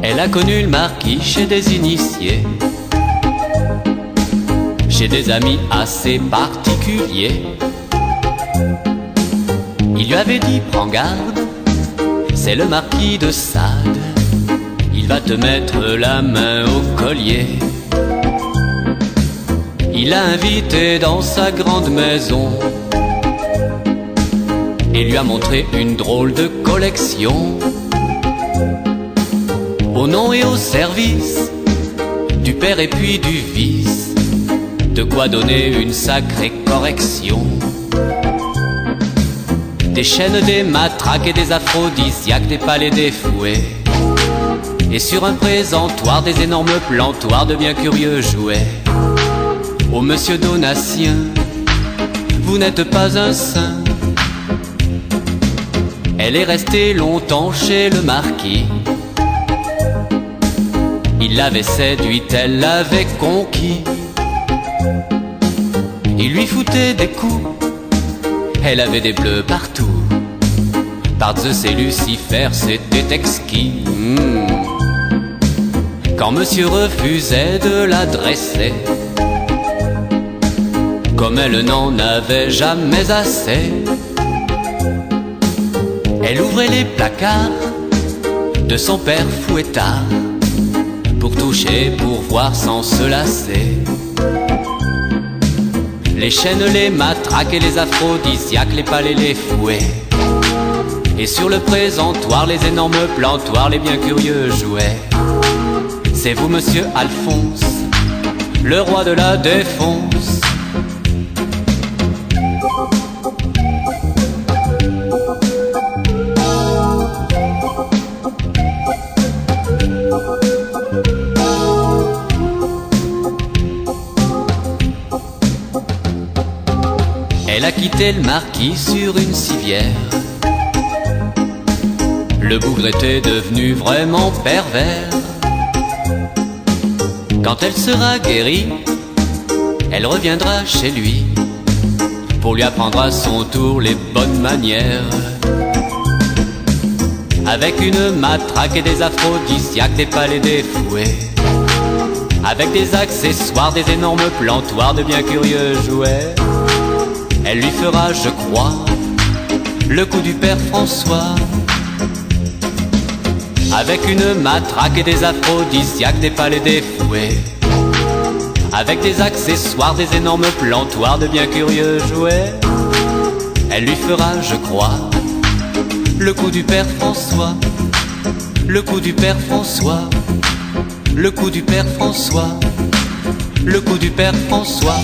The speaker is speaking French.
Elle a connu le marquis chez des initiés, chez des amis assez particuliers. Il lui avait dit: prends garde, c'est le marquis de Sade, il va te mettre la main au collier. Il l'a invité dans sa grande maison et lui a montré une drôle de collection. Au nom et au service du père et puis du vice, de quoi donner une sacrée correction. Des chaînes, des matraques et des aphrodisiaques, des palais, des fouets, et sur un présentoir des énormes plantoirs de bien curieux jouets. Oh monsieur Donatien, vous n'êtes pas un saint. Elle est restée longtemps chez le marquis. Il l'avait séduite, elle l'avait conquis. Il lui foutait des coups, elle avait des bleus partout. Par Zeus et Lucifer, c'était exquis. Quand monsieur refusait de la dresser, comme elle n'en avait jamais assez, elle ouvrait les placards de son père fouettard pour toucher, pour voir sans se lasser. Les chaînes, les matraques et les aphrodisiaques, les palais, les fouets, et sur le présentoir les énormes plantoirs, les bien curieux jouets. C'est vous monsieur Alphonse, le roi de la défonce. Elle a quitté le marquis sur une civière. Le bougre était devenu vraiment pervers. Quand elle sera guérie, elle reviendra chez lui pour lui apprendre à son tour les bonnes manières. Avec une matraque et des aphrodisiaques, des palais, des fouets, avec des accessoires, des énormes plantoirs de bien curieux jouets, elle lui fera, je crois, le coup du père François. Avec une matraque et des aphrodisiaques, des palais, des fouets, avec des accessoires, des énormes plantoirs de bien curieux jouets, elle lui fera, je crois, le coup du père François. Le coup du père François. Le coup du père François. Le coup du père François.